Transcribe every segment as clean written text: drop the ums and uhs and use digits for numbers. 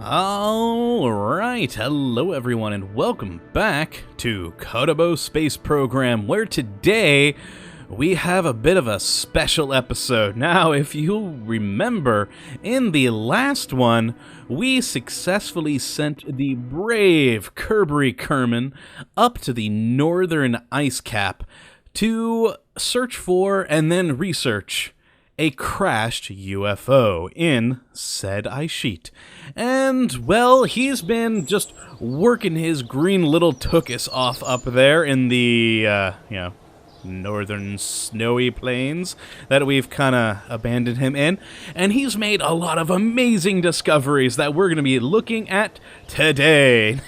Alright, hello everyone and welcome back to Kottabos Space Program, where today we have a bit of a special episode. Now, if you'll remember, in the last one, we successfully sent the brave Kerbin up to the northern ice cap to search for and then research a crashed UFO in said ice sheet. And, well, he's been just working his green little tuchus off up there in the, northern snowy plains that we've kind of abandoned him in. And he's made a lot of amazing discoveries that we're going to be looking at today.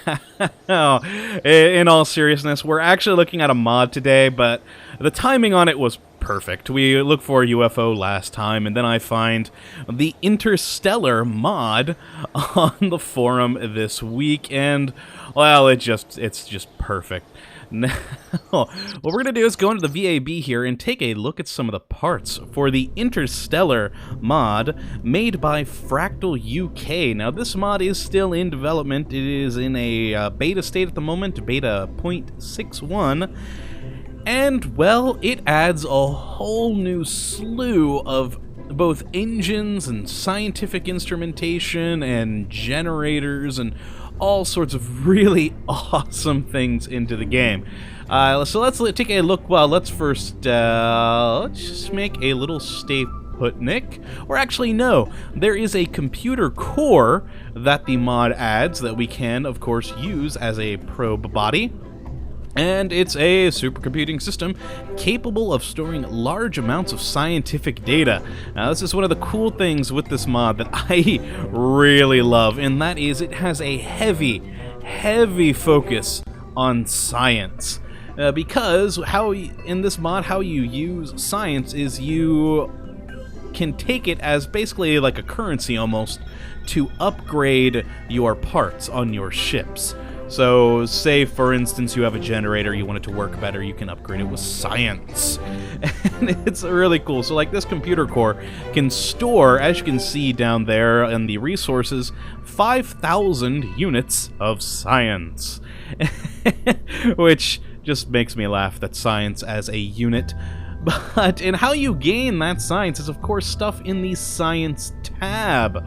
Now, in all seriousness, we're actually looking at a mod today, but the timing on it was perfect. We looked for a UFO last time, and then I find the Interstellar mod on the forum this week, and, well, it's just perfect. Now, what we're going to do is go into the VAB here and take a look at some of the parts for the Interstellar mod made by Fractal UK. Now, this mod is still in development. It is in a beta state at the moment, beta 0.61. And, well, it adds a whole new slew of both engines and scientific instrumentation and generators and all sorts of really awesome things into the game. So let's take a look. Well, let's first, let's just make a little stay put, Nick. Or actually, no. There is a computer core that the mod adds that we can, of course, use as a probe body. And it's a supercomputing system capable of storing large amounts of scientific data. Now, this is one of the cool things with this mod that I really love, and that is it has a heavy focus on science. Because in this mod, how you use science is you can take it as basically like a currency almost to upgrade your parts on your ships. So, say, for instance, you have a generator, you want it to work better, you can upgrade it with science. And it's really cool. So, like, this computer core can store, as you can see down there in the resources, 5,000 units of science. Which just makes me laugh, that science as a unit. And how you gain that science is, of course, stuff in the science tab,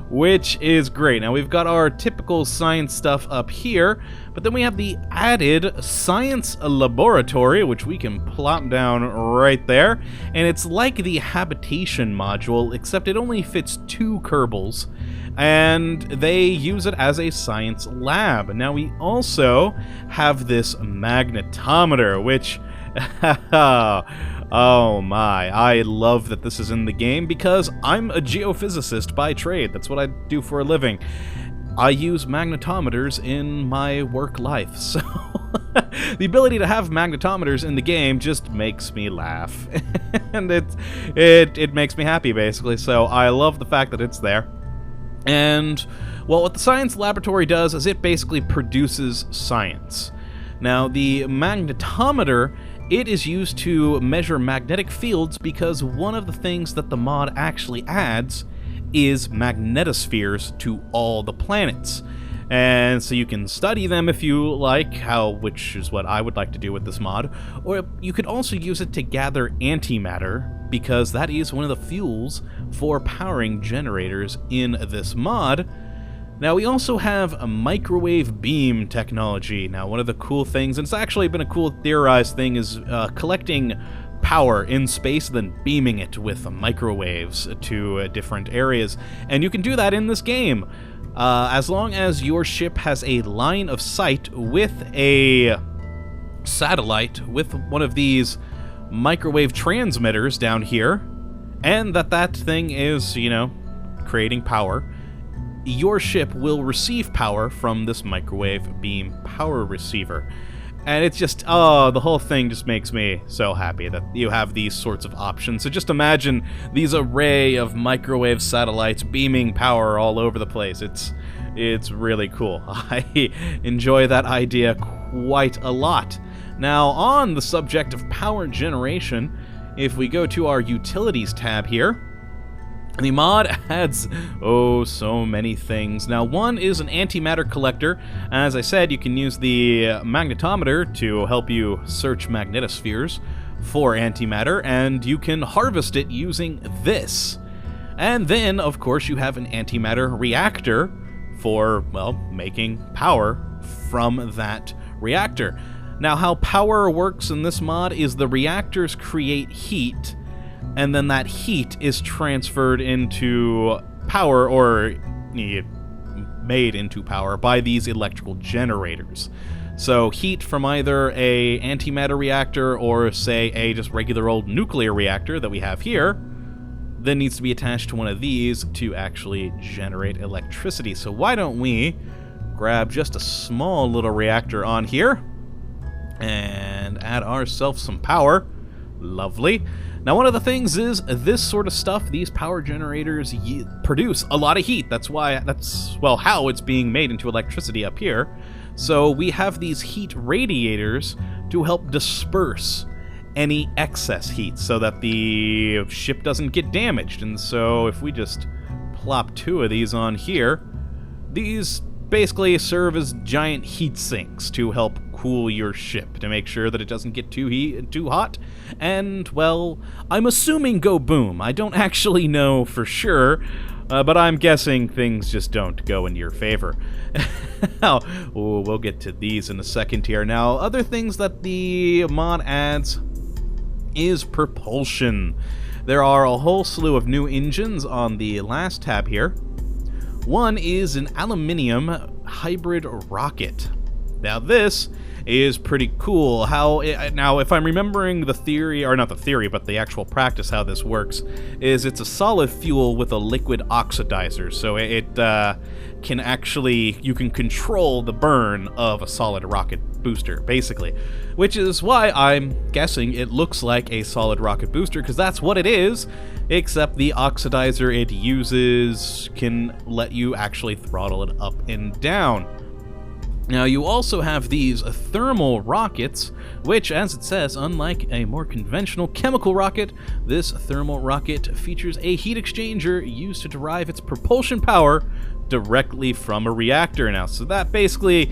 which is great. Now, we've got our typical science stuff up here, but then we have the added science laboratory, which we can plop down right there, and it's like the habitation module, except it only fits 2 Kerbals, and they use it as a science lab. Now, we also have this magnetometer, which oh my, I love that this is in the game because I'm a geophysicist by trade. That's what I do for a living. I use magnetometers in my work life, so the ability to have magnetometers in the game just makes me laugh. And it makes me happy, basically, so I love the fact that it's there. And, well, what the science laboratory does is it basically produces science. Now, the magnetometer, it is used to measure magnetic fields because one of the things that the mod actually adds is magnetospheres to all the planets. And so you can study them if you like, which is what I would like to do with this mod, or you could also use it to gather antimatter because that is one of the fuels for powering generators in this mod. Now, we also have a microwave beam technology. Now, one of the cool things, and it's actually been a cool theorized thing, is collecting power in space, then beaming it with microwaves to different areas. And you can do that in this game, as long as your ship has a line of sight with a satellite with one of these microwave transmitters down here, and that thing is, creating power. Your ship will receive power from this microwave beam power receiver. And it's just, the whole thing just makes me so happy that you have these sorts of options. So just imagine these array of microwave satellites beaming power all over the place. It's really cool. I enjoy that idea quite a lot. Now, on the subject of power generation, if we go to our utilities tab here, The mod adds, oh, so many things. Now, one is an antimatter collector. As I said, you can use the magnetometer to help you search magnetospheres for antimatter, and you can harvest it using this. And then, of course, you have an antimatter reactor for, well, making power from that reactor. Now, how power works in this mod is the reactors create heat, and then that heat is transferred into power, or made into power by these electrical generators. So heat from either a antimatter reactor or, say, a just regular old nuclear reactor that we have here, then needs to be attached to one of these to actually generate electricity. So why don't we grab just a small little reactor on here and add ourselves some power. Lovely. Now, one of the things is this sort of stuff, these power generators produce a lot of heat. That's well, how it's being made into electricity up here. So we have these heat radiators to help disperse any excess heat so that the ship doesn't get damaged. And so if we just plop two of these on here, these basically serve as giant heat sinks to help cool your ship, to make sure that it doesn't get too hot, and, well, I'm assuming go boom. I don't actually know for sure, but I'm guessing things just don't go in your favor. Now, we'll get to these in a second here. Now, other things that the mod adds is propulsion. There are a whole slew of new engines on the last tab here. One is an aluminium hybrid rocket. Now, this is pretty cool. Now, if I'm remembering the theory, or not the theory, but the actual practice, how this works, is it's a solid fuel with a liquid oxidizer, so it can actually, you can control the burn of a solid rocket booster, basically, which is why I'm guessing it looks like a solid rocket booster, because that's what it is, except the oxidizer it uses can let you actually throttle it up and down. Now, you also have these thermal rockets, which, as it says, unlike a more conventional chemical rocket, this thermal rocket features a heat exchanger used to derive its propulsion power directly from a reactor. Now, so that basically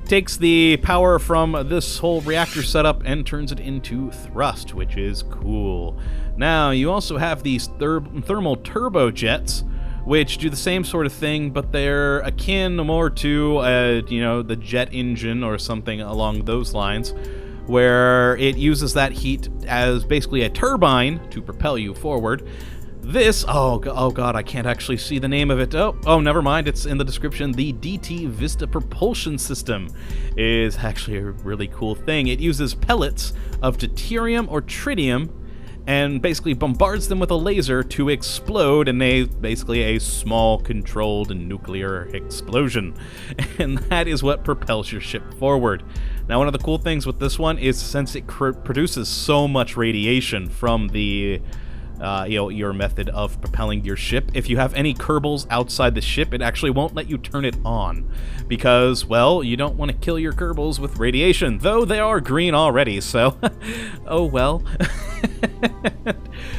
takes the power from this whole reactor setup and turns it into thrust, which is cool. Now, you also have these thermal turbojets, which do the same sort of thing, but they're akin more to, the jet engine or something along those lines, where it uses that heat as basically a turbine to propel you forward. This, oh god, I can't actually see the name of it. Oh, never mind, it's in the description. The DT Vista propulsion system is actually a really cool thing. It uses pellets of deuterium or tritium and basically bombards them with a laser to explode in basically a small controlled nuclear explosion. And that is what propels your ship forward. Now, one of the cool things with this one is since it produces so much radiation from the your method of propelling your ship, if you have any Kerbals outside the ship, it actually won't let you turn it on because, well, you don't want to kill your Kerbals with radiation, though they are green already, so oh well.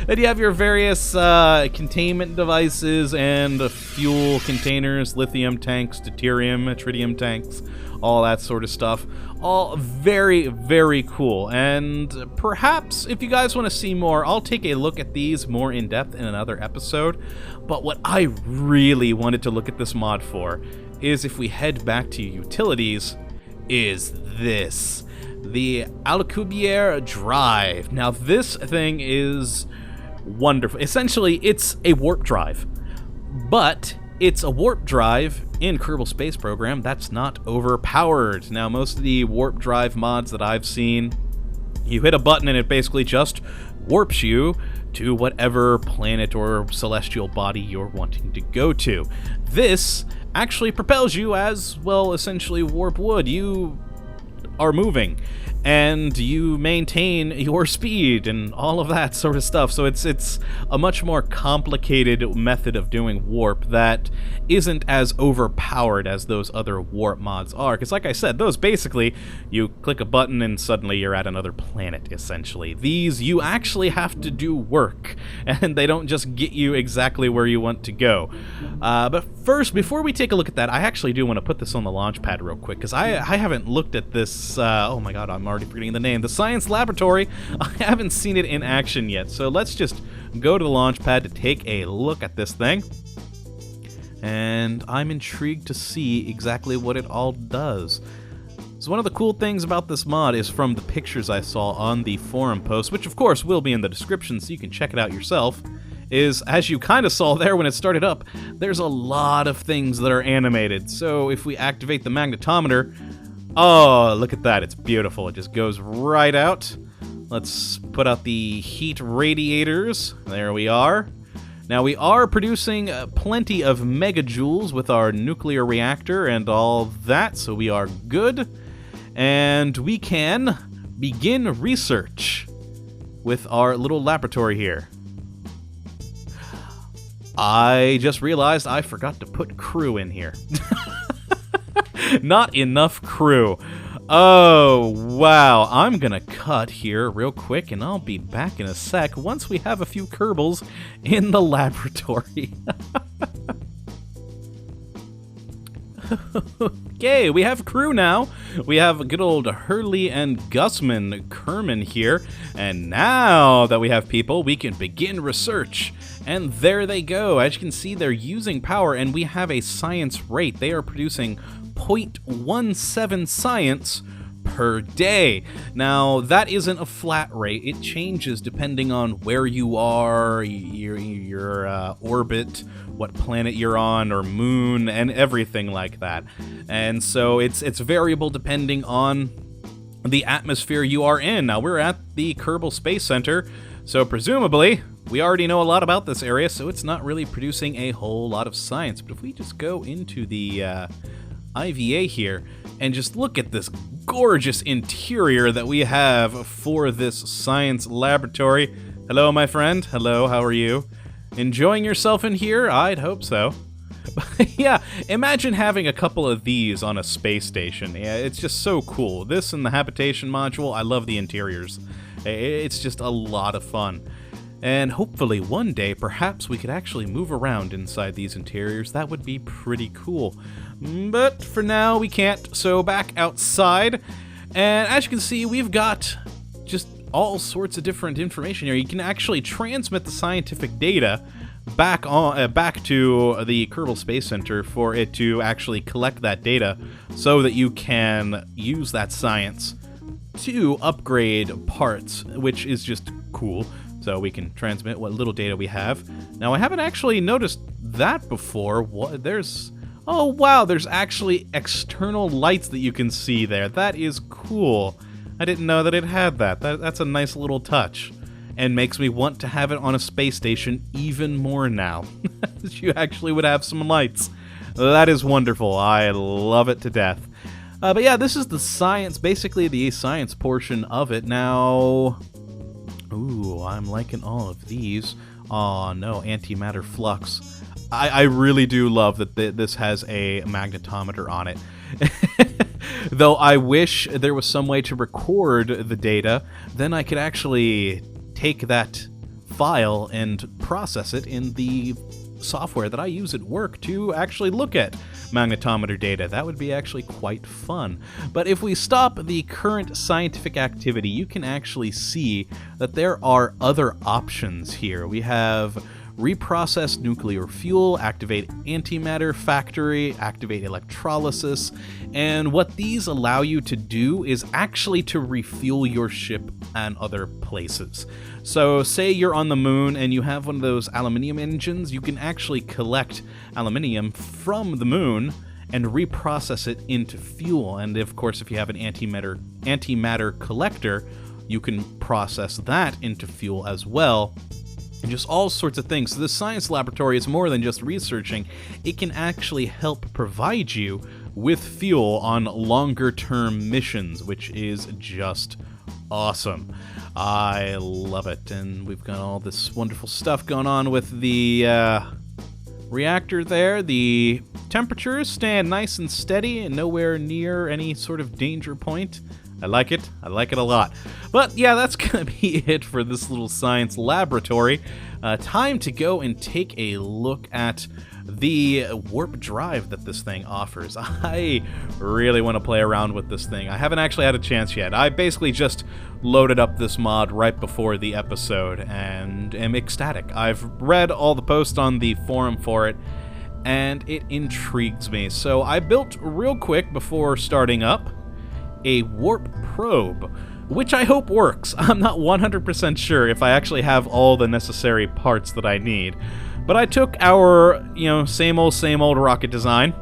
Then you have your various containment devices and fuel containers, lithium tanks, deuterium, tritium tanks, all that sort of stuff. All very, very cool. And perhaps if you guys want to see more, I'll take a look at these more in depth in another episode. But what I really wanted to look at this mod for is, if we head back to utilities, is this. The Alcubierre drive. Now, this thing is wonderful. Essentially, it's a warp drive, but it's a warp drive in Kerbal Space Program that's not overpowered. Now, most of the warp drive mods that I've seen, you hit a button and it basically just warps you to whatever planet or celestial body you're wanting to go to. This actually propels you as, well, essentially warp would. You are moving. and you maintain your speed and all of that sort of stuff. So it's a much more complicated method of doing warp that isn't as overpowered as those other warp mods are. Because like I said, those basically, you click a button and suddenly you're at another planet, essentially. These, you actually have to do work, and they don't just get you exactly where you want to go. But first, before we take a look at that, I actually do want to put this on the launch pad real quick, because I haven't looked at this, oh my god, I'm already forgetting the name, the Science Laboratory. I haven't seen it in action yet, so let's just go to the launch pad to take a look at this thing. And I'm intrigued to see exactly what it all does. So one of the cool things about this mod is from the pictures I saw on the forum post, which of course will be in the description so you can check it out yourself, is, as you kind of saw there when it started up, there's a lot of things that are animated. So if we activate the magnetometer, oh, look at that, it's beautiful. It just goes right out. Let's put out the heat radiators. There we are. Now we are producing plenty of megajoules with our nuclear reactor and all that, so we are good. And we can begin research with our little laboratory here. I just realized I forgot to put crew in here. Not enough crew. Oh, wow. I'm gonna cut here real quick, and I'll be back in a sec once we have a few Kerbals in the laboratory. Okay, we have crew now. We have good old Hurley and Gusman Kerman here, and now that we have people, we can begin research. And there they go. As you can see, they're using power, and we have a science rate. They are producing 0.17 science per day. Now, that isn't a flat rate. It changes depending on where you are, your orbit, what planet you're on, or moon, and everything like that. And so it's variable depending on the atmosphere you are in. Now, we're at the Kerbal Space Center, so presumably we already know a lot about this area, so it's not really producing a whole lot of science. But if we just go into the IVA here and just look at this gorgeous interior that we have for this science laboratory. Hello, my friend. Hello, how are you? Enjoying yourself in here? I'd hope so. Yeah, imagine having a couple of these on a space station. Yeah, it's just so cool. This and the habitation module, I love the interiors. It's just a lot of fun. And hopefully one day, perhaps we could actually move around inside these interiors. That would be pretty cool. But for now, we can't. So back outside. And as you can see, we've got just all sorts of different information here. You can actually transmit the scientific data back to the Kerbal Space Center for it to actually collect that data so that you can use that science to upgrade parts, which is just cool. So we can transmit what little data we have. Now, I haven't actually noticed that before. Oh wow, there's actually external lights that you can see there. That is cool. I didn't know that it had that. That's a nice little touch. And makes me want to have it on a space station even more now. You actually would have some lights. That is wonderful. I love it to death. But yeah, this is the science, basically the science portion of it. Now, ooh, I'm liking all of these. Oh no, antimatter flux. I really do love that this has a magnetometer on it. Though I wish there was some way to record the data, then I could actually take that file and process it in the software that I use at work to actually look at magnetometer data. That would be actually quite fun. But if we stop the current scientific activity, you can actually see that there are other options here. We have reprocess nuclear fuel, activate antimatter factory, activate electrolysis, and what these allow you to do is actually to refuel your ship and other places. So say you're on the moon and you have one of those aluminium engines, you can actually collect aluminium from the moon and reprocess it into fuel. And of course, if you have an antimatter collector, you can process that into fuel as well. And just all sorts of things. So the science laboratory is more than just researching. It can actually help provide you with fuel on longer-term missions, which is just awesome. I love it. And we've got all this wonderful stuff going on with the reactor there. The temperatures stand nice and steady and nowhere near any sort of danger point. I like it. I like it a lot. But yeah, that's going to be it for this little science laboratory. Time to go and take a look at the warp drive that this thing offers. I really want to play around with this thing. I haven't actually had a chance yet. I basically just loaded up this mod right before the episode and am ecstatic. I've read all the posts on the forum for it, and it intrigues me. So I built real quick before starting up a warp probe, which I hope works. I'm not 100% sure if I actually have all the necessary parts that I need. But I took our, same old rocket design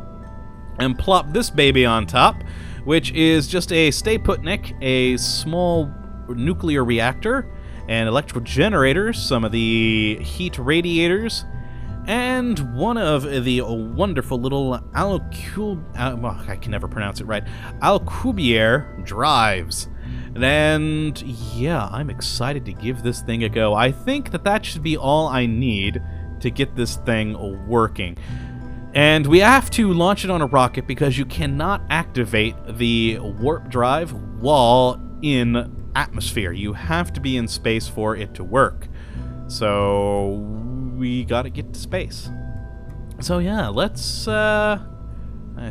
and plopped this baby on top, which is just a stay-putnik, a small nuclear reactor, an electrical generator, some of the heat radiators, and one of the wonderful little I can never pronounce it right, Alcubierre drives. And yeah, I'm excited to give this thing a go. I think that should be all I need to get this thing working. And we have to launch it on a rocket because you cannot activate the warp drive while in atmosphere. You have to be in space for it to work. So we gotta get to space. So yeah, let's I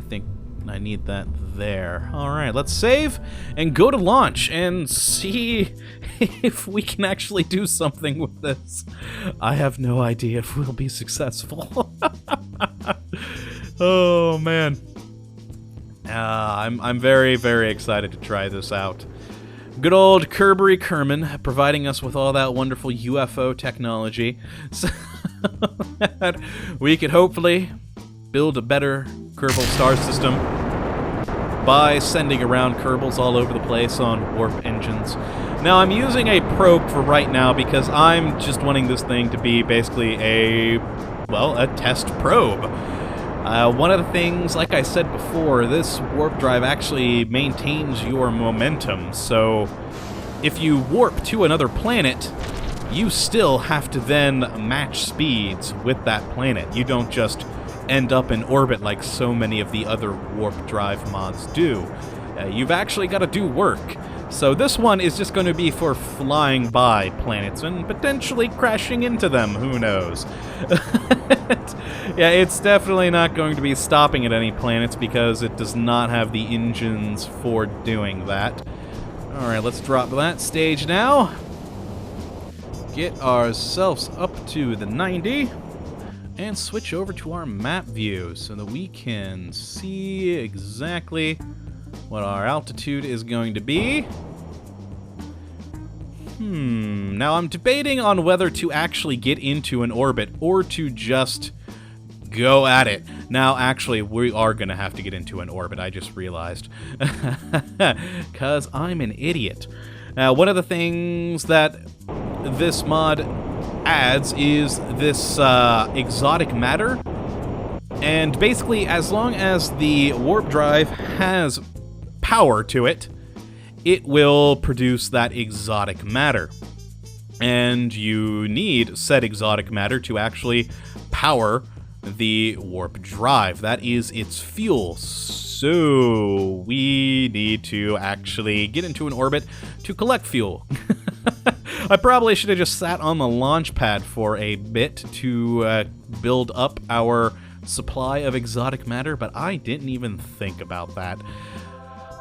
think I need that there. Alright, let's save and go to launch and see if we can actually do something with this. I have no idea if we'll be successful. Oh man. I'm very, very excited to try this out. Good old Kerbin providing us with all that wonderful UFO technology so that we could hopefully build a better Kerbal star system by sending around Kerbals all over the place on warp engines. Now, I'm using a probe for right now because I'm just wanting this thing to be basically a test probe. One of the things, like I said before, this warp drive actually maintains your momentum, so if you warp to another planet, you still have to then match speeds with that planet. You don't just end up in orbit like so many of the other warp drive mods do. You've actually got to do work. So this one is just going to be for flying by planets and potentially crashing into them, who knows. Yeah, it's definitely not going to be stopping at any planets because it does not have the engines for doing that. Alright, let's drop that stage now. Get ourselves up to the 90 and switch over to our map view so that we can see exactly what our altitude is going to be. Now I'm debating on whether to actually get into an orbit or to just go at it. Now, actually, we are going to have to get into an orbit, I just realized. Because I'm an idiot. Now, one of the things that this mod adds is this exotic matter. And basically, as long as the warp drive has power to it, it will produce that exotic matter. And you need said exotic matter to actually power the warp drive. That is its fuel. So we need to actually get into an orbit to collect fuel. I probably should have just sat on the launch pad for a bit to build up our supply of exotic matter, but I didn't even think about that.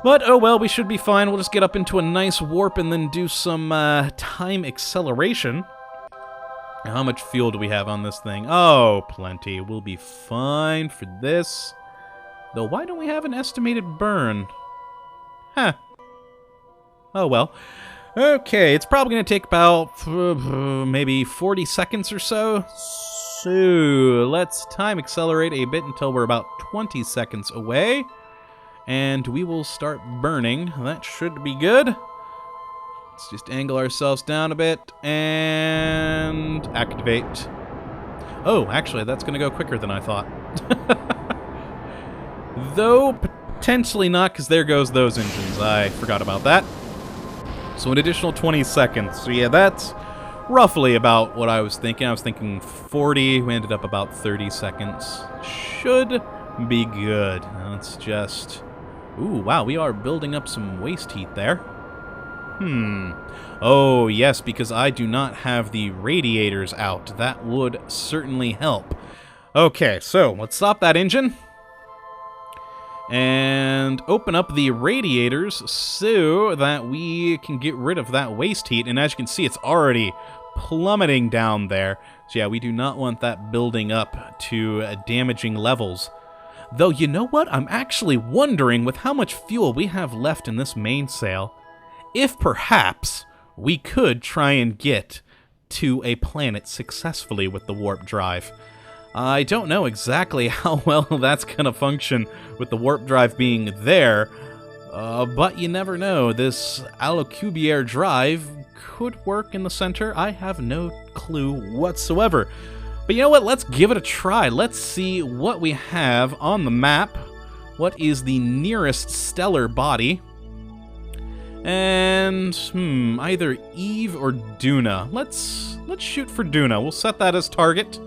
But, oh well, we should be fine. We'll just get up into a nice warp and then do some time acceleration. How much fuel do we have on this thing? Oh, plenty. We'll be fine for this. Though, why don't we have an estimated burn? Huh. Oh, well. Okay, it's probably going to take about maybe 40 seconds or so. So, let's time accelerate a bit until we're about 20 seconds away. And we will start burning. That should be good. Let's just angle ourselves down a bit and activate. Oh, actually, that's going to go quicker than I thought. Though, potentially not, because there goes those engines. I forgot about that. So an additional 20 seconds. So yeah, that's roughly about what I was thinking. I was thinking 40. We ended up about 30 seconds. Should be good. Let's just... Ooh, wow, we are building up some waste heat there. Oh, yes, because I do not have the radiators out. That would certainly help. Okay, so let's stop that engine. And open up the radiators so that we can get rid of that waste heat. And as you can see, it's already plummeting down there. So yeah, we do not want that building up to damaging levels. Though, you know what? I'm actually wondering, with how much fuel we have left in this mainsail, if perhaps we could try and get to a planet successfully with the warp drive. I don't know exactly how well that's going to function with the warp drive being there, but you never know. This Alcubierre drive could work in the center. I have no clue whatsoever. But you know what? Let's give it a try. Let's see what we have on the map. What is the nearest stellar body? And, either Eve or Duna. Let's shoot for Duna. We'll set that as target.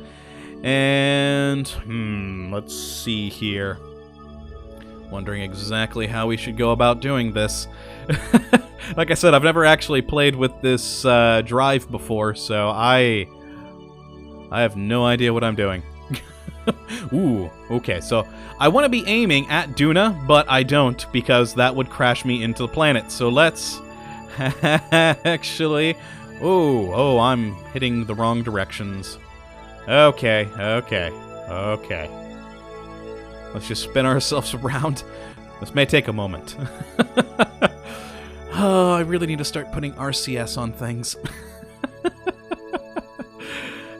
And, let's see here. Wondering exactly how we should go about doing this. Like I said, I've never actually played with this drive before, so I have no idea what I'm doing. Ooh, okay, so I want to be aiming at Duna, but I don't, because that would crash me into the planet. So let's actually... Oh, I'm hitting the wrong directions. Okay. Let's just spin ourselves around. This may take a moment. Oh, I really need to start putting RCS on things.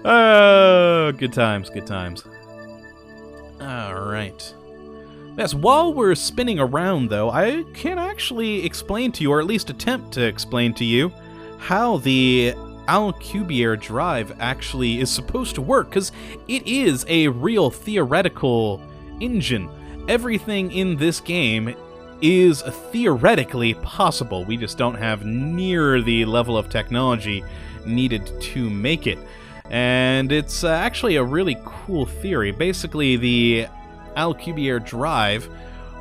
Oh, good times. Alright. Yes, while we're spinning around, though, I can actually explain to you, or at least attempt to explain to you, how the Alcubierre drive actually is supposed to work, because it is a real theoretical engine. Everything in this game is theoretically possible. We just don't have near the level of technology needed to make it. And it's actually a really cool theory. Basically, the Alcubierre drive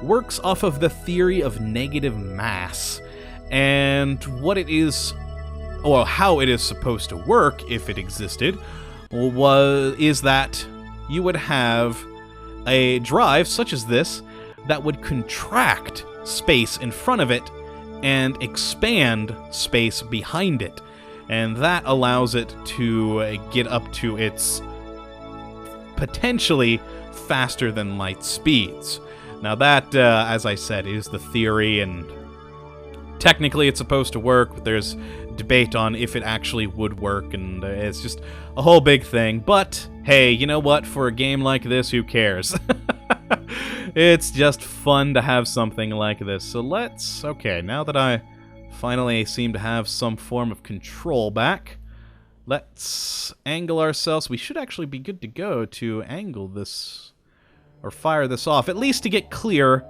works off of the theory of negative mass. And what it is, or how it is supposed to work, if it existed, is that you would have a drive such as this that would contract space in front of it and expand space behind it. And that allows it to get up to its potentially faster than light speeds. Now that, as I said, is the theory, and technically it's supposed to work, but there's debate on if it actually would work, and it's just a whole big thing. But hey, you know what? For a game like this, who cares? It's just fun to have something like this. So let's... Okay, now that I finally seem to have some form of control back, let's angle ourselves. We should actually be good to go to angle this, or fire this off, at least to get clear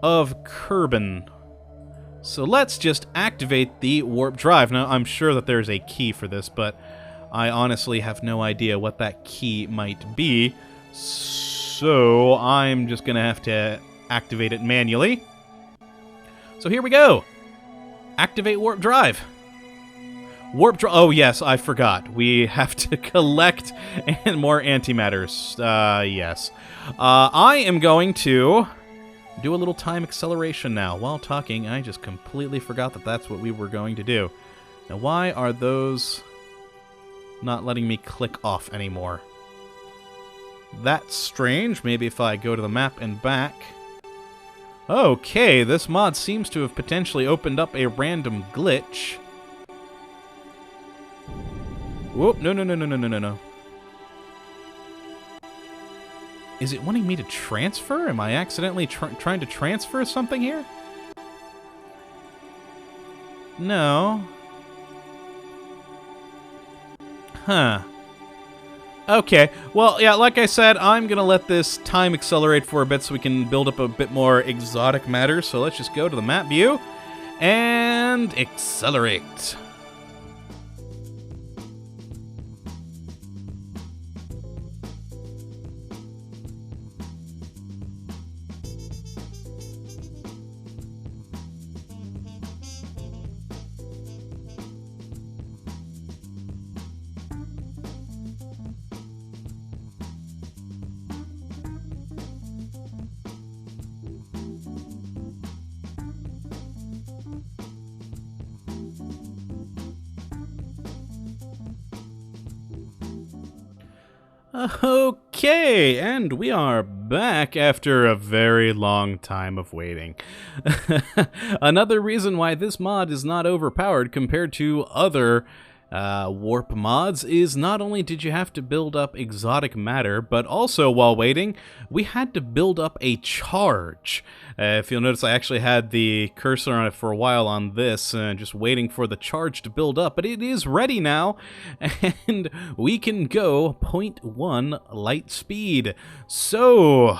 of Kerbin. So let's just activate the warp drive. Now, I'm sure that there's a key for this, but I honestly have no idea what that key might be. So I'm just going to have to activate it manually. So here we go. Activate warp drive. Oh, yes, I forgot. We have to collect more antimatters. Yes. I am going to do a little time acceleration now. While talking, I just completely forgot that that's what we were going to do. Now, why are those not letting me click off anymore? That's strange. Maybe if I go to the map and back. Okay, this mod seems to have potentially opened up a random glitch. Whoop, no. Is it wanting me to transfer? Am I accidentally trying to transfer something here? No. Huh. Okay, well, yeah, like I said, I'm going to let this time accelerate for a bit so we can build up a bit more exotic matter. So let's just go to the map view and accelerate. Okay, and we are back after a very long time of waiting. Another reason why this mod is not overpowered compared to other warp mods is not only did you have to build up exotic matter, but also while waiting, we had to build up a charge. If you'll notice, I actually had the cursor on it for a while on this, just waiting for the charge to build up, but it is ready now, and we can go 0.1 light speed. So,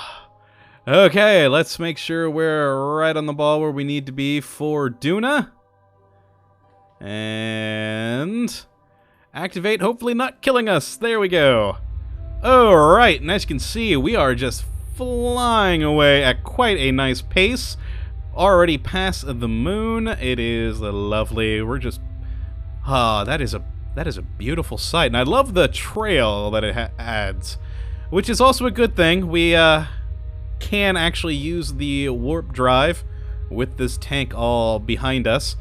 okay, let's make sure we're right on the ball where we need to be for Duna. And activate, hopefully not killing us. There we go. Alright, and as you can see, we are just flying away at quite a nice pace. Already past the moon. It is lovely. We're just... that is a beautiful sight. And I love the trail that it adds, which is also a good thing. We can actually use the warp drive with this tank all behind us.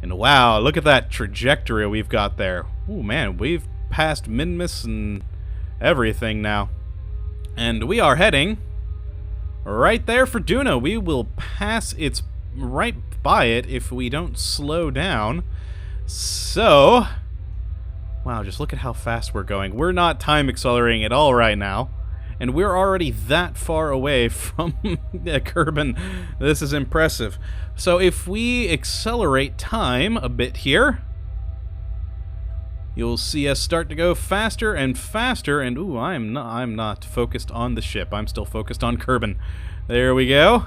And wow, look at that trajectory we've got there. Oh man, we've passed Minmus and everything now. And we are heading right there for Duna. We will pass its right by it if we don't slow down. So, wow, just look at how fast we're going. We're not time accelerating at all right now. And we're already that far away from Kerbin. This is impressive. So if we accelerate time a bit here, you'll see us start to go faster and faster. And ooh, I'm not focused on the ship. I'm still focused on Kerbin. There we go.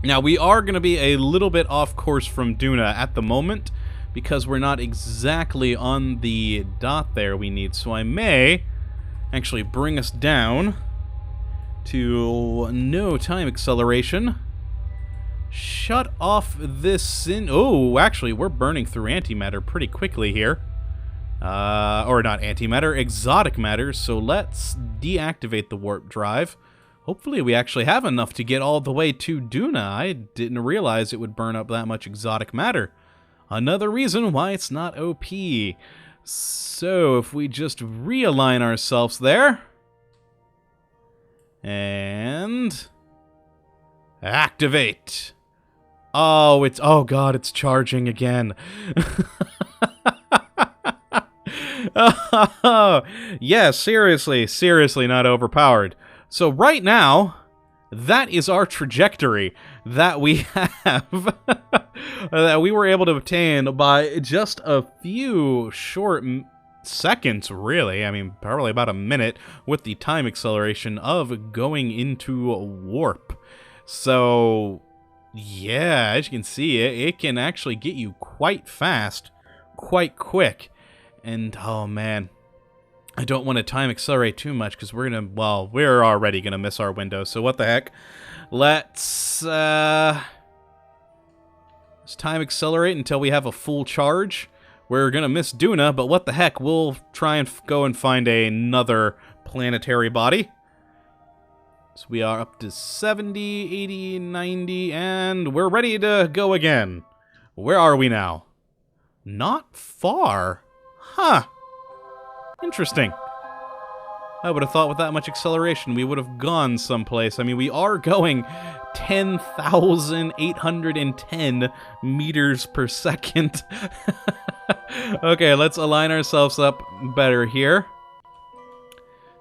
Now we are going to be a little bit off course from Duna at the moment because we're not exactly on the dot there we need. So I may actually bring us down to no time acceleration. Shut off this oh, actually, we're burning through antimatter pretty quickly here. Or not antimatter, exotic matter. So let's deactivate the warp drive. Hopefully we actually have enough to get all the way to Duna. I didn't realize it would burn up that much exotic matter. Another reason why it's not OP. So, if we just realign ourselves there, and activate. Oh god, it's charging again. Yeah, seriously not overpowered. So right now, that is our trajectory that we have, that we were able to obtain by just a few short seconds, really. I mean, probably about a minute with the time acceleration of going into warp. So, yeah, as you can see, it can actually get you quite fast, quite quick. And, oh man, I don't want to time accelerate too much because we're going to, well, we're already going to miss our window. So what the heck? Let's time accelerate until we have a full charge. We're going to miss Duna, but what the heck? We'll try and go and find another planetary body. So we are up to 70, 80, 90, and we're ready to go again. Where are we now? Not far. Huh. Interesting. I would have thought with that much acceleration we would have gone someplace. I mean, we are going 10,810 meters per second. Okay, let's align ourselves up better here.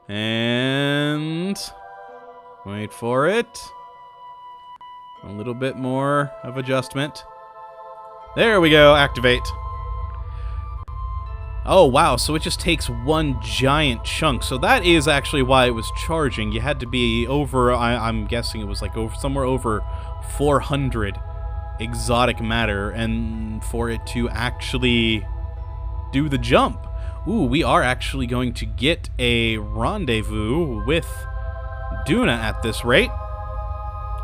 And wait for it. A little bit more of adjustment. There we go, activate. Oh, wow, so it just takes one giant chunk. So that is actually why it was charging. You had to be over, I'm guessing it was like somewhere over 400 exotic matter, and for it to actually do the jump. Ooh, we are actually going to get a rendezvous with Duna at this rate.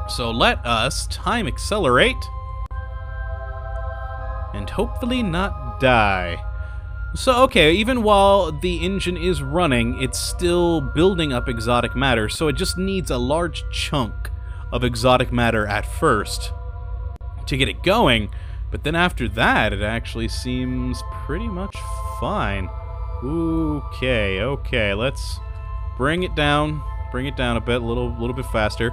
So let us time accelerate and hopefully not die. So, okay, even while the engine is running, it's still building up exotic matter, so it just needs a large chunk of exotic matter at first to get it going, but then after that, it actually seems pretty much fine. Okay, let's bring it down a bit, a little bit faster.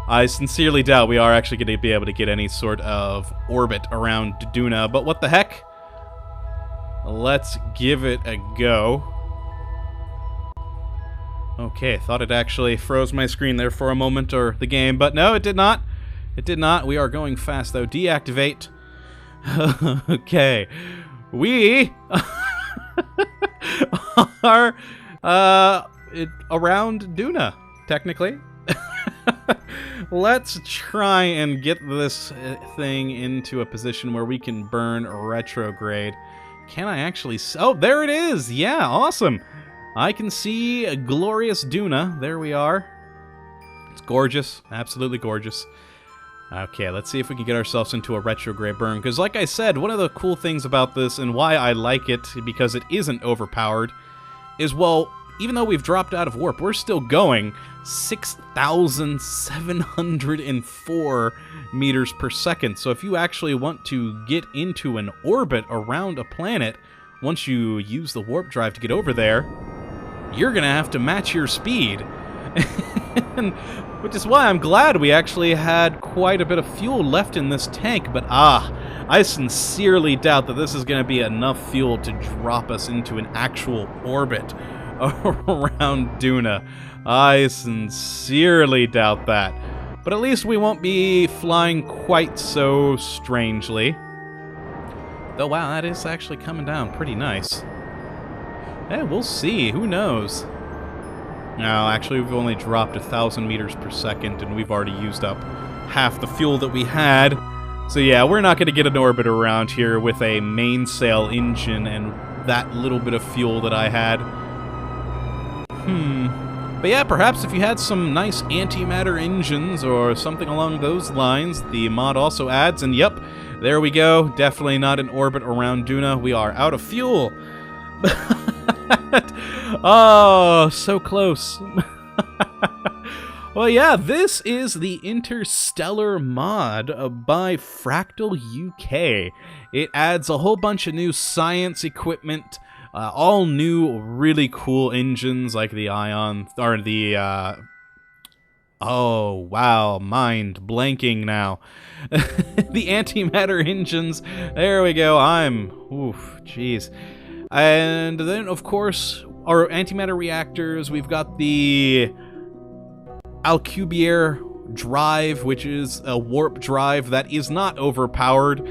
I sincerely doubt we are actually going to be able to get any sort of orbit around Duna, but what the heck? Let's give it a go. Okay, thought it actually froze my screen there for a moment, or the game, but no, it did not. It did not. We are going fast, though. Deactivate. Okay. We are around Duna, technically. Let's try and get this thing into a position where we can burn retrograde. Can I actually... Oh, there it is! Yeah, awesome! I can see a glorious Duna. There we are. It's gorgeous. Absolutely gorgeous. Okay, let's see if we can get ourselves into a retrograde burn. Because like I said, one of the cool things about this, and why I like it, because it isn't overpowered, is, well, even though we've dropped out of warp, we're still going 6,704 meters per second. So if you actually want to get into an orbit around a planet, once you use the warp drive to get over there, you're going to have to match your speed. Which is why I'm glad we actually had quite a bit of fuel left in this tank, but I sincerely doubt that this is going to be enough fuel to drop us into an actual orbit around Duna. I sincerely doubt that. But at least we won't be flying quite so strangely. Though, wow, that is actually coming down pretty nice. Yeah, we'll see. Who knows? No, actually, we've only dropped 1,000 meters per second, and we've already used up half the fuel that we had. So yeah, we're not going to get an orbit around here with a mainsail engine and that little bit of fuel that I had. But yeah, perhaps if you had some nice antimatter engines or something along those lines, the mod also adds, and yep, there we go. Definitely not an orbit around Duna. We are out of fuel. Oh, so close. Well, yeah, this is the Interstellar mod by Fractal UK. It adds a whole bunch of new science equipment, all new, really cool engines like the Ion, or the, oh, wow, mind blanking now. The antimatter engines, there we go, oof, jeez. And then, of course, our antimatter reactors, we've got the Alcubierre drive, which is a warp drive that is not overpowered.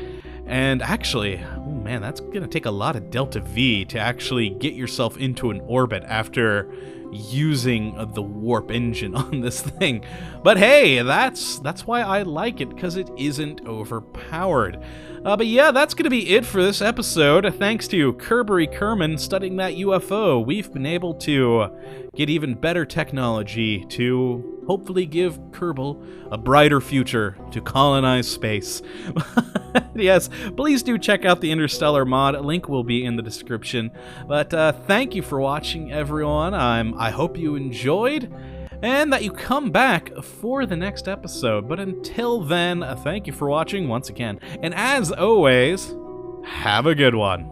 And actually, oh man, that's going to take a lot of Delta V to actually get yourself into an orbit after using the warp engine on this thing. But hey, that's why I like it, because it isn't overpowered. But yeah, that's going to be it for this episode. Thanks to Kerbin studying that UFO, we've been able to get even better technology to hopefully give Kerbal a brighter future to colonize space. Yes, please do check out the Interstellar mod. A link will be in the description. But thank you for watching, everyone. I hope you enjoyed, and that you come back for the next episode. But until then, thank you for watching once again. And as always, have a good one.